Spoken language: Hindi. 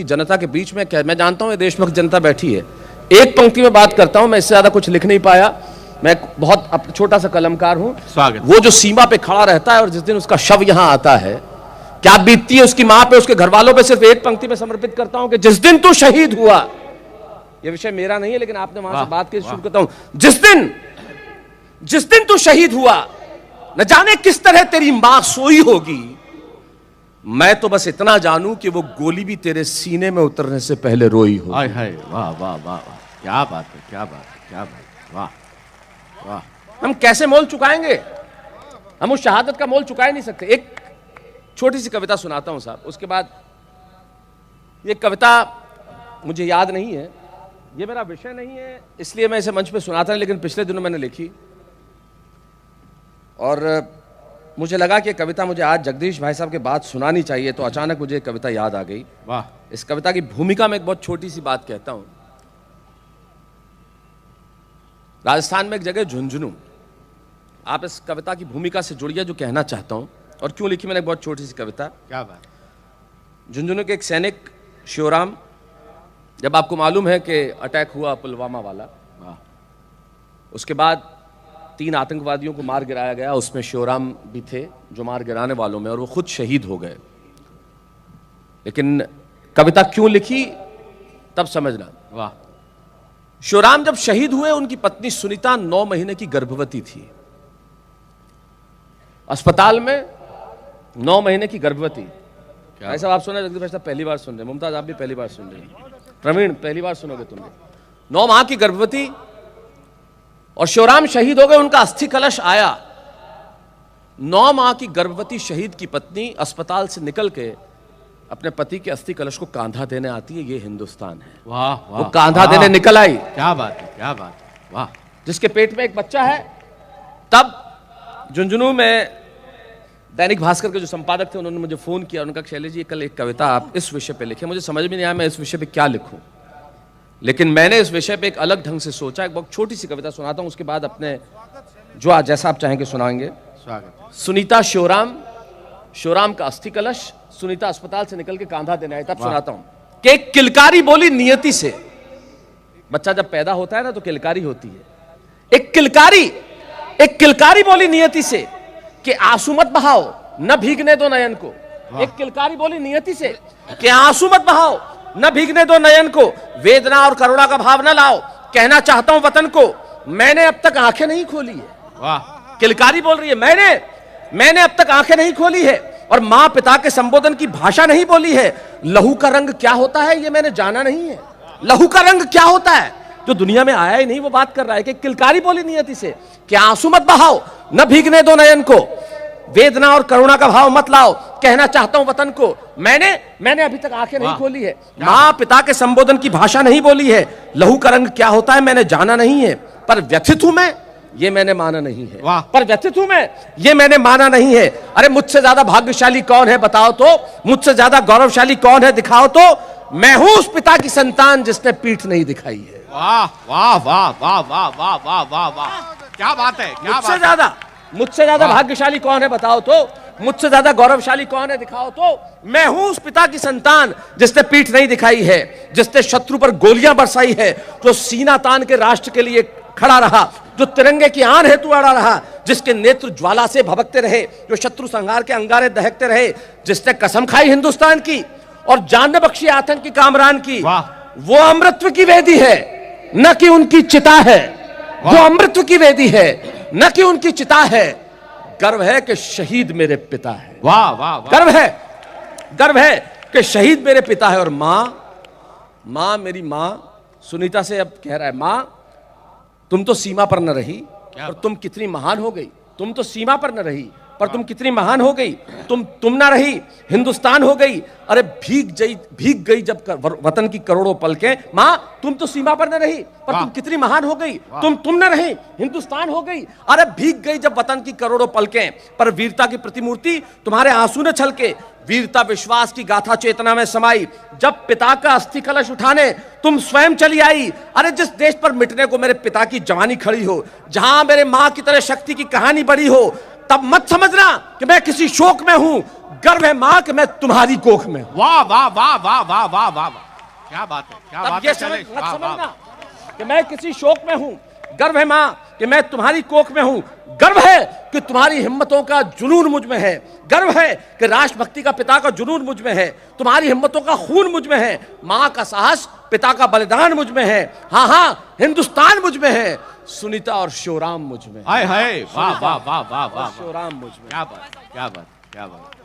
जनता के बीच में मैं जानता हूं ये देशभक्त जनता बैठी है, एक पंक्ति में बात करता हूं, मैं इससे ज्यादा कुछ लिख नहीं पाया, मैं बहुत छोटा सा कलमकार हूं। स्वागत। वो जो सीमा पे खड़ा रहता है और जिस दिन उसका शव यहां आता है, क्या बीतती है उसकी मां पे, उसके घर वालों पे, सिर्फ एक पंक्ति में समर्पित करता हूं कि जिस दिन तू शहीद हुआ, यह विषय मेरा नहीं है लेकिन आपने वहां से बात की, शुरू करता हूं, जिस दिन तू शहीद हुआ, न जाने किस तरह तेरी मां सोई होगी, मैं तो बस इतना जानूं कि वो गोली भी तेरे सीने में उतरने से पहले रोई हो। हाय हाय, वाह वाह वाह, क्या बात है, क्या बात है, क्या बात है, वाह वाह। हम कैसे मोल चुकाएंगे? हम उस शहादत का मोल चुका ही नहीं सकते। एक छोटी सी कविता सुनाता हूं साहब, उसके बाद ये कविता मुझे याद नहीं है, ये मेरा विषय नहीं है इसलिए मैं इसे मंच पे सुनाता नहीं, लेकिन पिछले दिनों मैंने लिखी और मुझे लगा कि कविता मुझे आज जगदीश भाई साहब के बाद सुनानी चाहिए, तो अचानक मुझे कविता याद आ गई। वाह। इस कविता की भूमिका में एक बहुत छोटी सी बात कहता हूं। राजस्थान में एक जगह झुंझुनू, आप इस कविता की भूमिका से जुड़िए जो कहना चाहता हूं, और क्यों लिखी मैंने एक बहुत छोटी सी कविता। क्या बात। झुंझुनू के एक सैनिक शिवराम, जब आपको मालूम है कि अटैक हुआ पुलवामा वाला, उसके बाद 3 आतंकवादियों को मार गिराया गया, उसमें शिवराम भी थे जो मार गिराने वालों में, और वो खुद शहीद हो गए। लेकिन कविता क्यों लिखी तब समझना। वाह। शिवराम जब शहीद हुए, उनकी पत्नी सुनीता 9 महीने की गर्भवती थी, अस्पताल में 9 महीने की गर्भवती। ऐसा आप सुना जगदीश भाई साहब पहली बार सुन रहे, मुमताज आप भी पहली बार सुन रहे, प्रवीण पहली बार सुनोगे तुम। 9 माह की गर्भवती, और शिवराम शहीद हो गए, उनका अस्थि कलश आया। 9 माह की गर्भवती शहीद की पत्नी अस्पताल से निकल के अपने पति के अस्थि कलश को कांधा देने आती है। ये हिंदुस्तान है। वाह वाह। वो कांधा देने निकल आई। क्या बात है, क्या बात है, वाह। जिसके पेट में एक बच्चा है। तब झुंझुनू में दैनिक भास्कर के जो संपादक थे, उन्होंने मुझे फोन किया, उन्होंने कहा शैलेश जी कल एक कविता आप इस विषय पे लिखे। मुझे समझ में नहीं आया मैं इस विषय पे क्या लिखूं, लेकिन मैंने इस विषय पे एक अलग ढंग से सोचा। एक बहुत छोटी सी कविता सुनाता हूं, उसके बाद अपने जो आज जैसा आप चाहेंगे सुनाएंगे। स्वागत। सुनीता शिवराम, शिवराम का अस्थि कलश, सुनीता अस्पताल से निकल के कांधा देने आई। तब सुनाता हूं कि एक किलकारी बोली नियति से। बच्चा जब पैदा होता है ना तो किलकारी होती है। एक किलकारी बोली नियति से कि आंसू मत बहाओ, न भीगने दो नयन को। एक किलकारी बोली नियति से कि आंसू मत बहाओ, न भीगने दो नयन को, वेदना और करुणा का भाव न लाओ, कहना चाहता हूं वतन को, मैंने अब तक आंखें नहीं खोली है। वाह। किलकारी बोल रही है, मैंने अब तक आंखें नहीं खोली है, और मां पिता के संबोधन की भाषा नहीं बोली है। लहू का रंग क्या होता है ये मैंने जाना नहीं है। लहू का रंग क्या होता है जो दुनिया में आया ही नहीं, वो बात कर रहा है कि किलकारी बोली नियति से कि आंसू मत बहाओ, न भीगने दो नयन को, वेदना और करुणा का भाव मत लाओ, कहना चाहता हूं वतन को, मैंने अभी तक आंखें नहीं खोली है। मां पिता के संबोधन की भाषा नहीं बोली है। लहू का रंग क्या होता है मैंने जाना नहीं है, पर व्यथित हूं मैं, ये मैंने माना नहीं है। पर व्यथित हूं मैं, ये मैंने माना नहीं है। अरे मुझसे ज्यादा भाग्यशाली कौन है बताओ तो, मुझसे ज्यादा गौरवशाली कौन है दिखाओ तो, मैं हूं उस पिता की संतान जिसने पीठ नहीं दिखाई है। वाह वाह वाह वाह वाह वाह वाह वाह वाह, क्या बात है, क्या बात है। मुझसे ज्यादा भाग्यशाली कौन है बताओ तो, मुझसे ज्यादा गौरवशाली कौन है दिखाओ तो, मैं हूं उस पिता की संतान जिसने पीठ नहीं दिखाई है, जिसने शत्रु पर गोलियां बरसाई है, जो सीना तान के राष्ट्र के लिए खड़ा रहा, जो तिरंगे की आन हेतु अड़ा रहा, जिसके नेत्र ज्वाला से भभकते रहे, जो शत्रु संहार के अंगारे दहकते रहे, जिसने कसम खाई हिंदुस्तान की और जान बख्शी आतंक की कामरान की। वो अमृतत्व की वेदी है न कि उनकी चिता है। वो अमृतत्व की वेदी है न कि उनकी चिता है। गर्व है कि शहीद मेरे पिता है। वाह वाह। गर्व है कि शहीद मेरे पिता है। और मां मेरी मां सुनीता से अब कह रहा है, मां तुम तो सीमा पर न रही और तुम कितनी महान हो गई। तुम तो सीमा पर न रही पर तुम कितनी महान हो गई। तुम ना रही हिंदुस्तान हो गई। अरे भीग गई जब वतन की करोड़ों पलकें। मां तुम तो सीमा पर न रही पर तुम कितनी महान हो गई। तुम ना रही हिंदुस्तान हो गई। अरे भीग गई जब वतन की करोड़ों पलकें, पर वीरता की प्रतिमूर्ति तुम्हारे आंसू ने छलके। वीरता विश्वास की गाथा चेतना में समाई। जब पिता का अस्थि कलश उठाने तुम स्वयं चली आई। अरे जिस देश पर मिटने को मेरे पिता की जवानी खड़ी हो, जहां मेरे मां की तरह शक्ति की कहानी बड़ी हो, तब मत समझना कि मैं किसी शोक में हूं। गर्व है मां कि मैं तुम्हारी कोख में हूं। वाह वाह वाह वाह वाह वाह वाह वाह, क्या बात है, क्या तब बात ये है, समझ चले, मत वाह, वाह। समझना कि मैं किसी शोक में हूं। गर्व है मां कि मैं तुम्हारी कोख में हूं। गर्व है कि तुम्हारी हिम्मतों का जुनून मुझ में है। गर्व है कि राष्ट्रभक्ति का पिता का जुनून मुझ में है। तुम्हारी हिम्मतों का खून मुझ में है। मां का साहस, पिता का बलिदान मुझ में है। हाँ हाँ, हिंदुस्तान मुझ में है। सुनीता और शिवराम मुझ में है। हाय हाय, वाह वाह वाह वाह वाह, शिवराम मुझ में। क्या बात, क्या बात, क्या बात।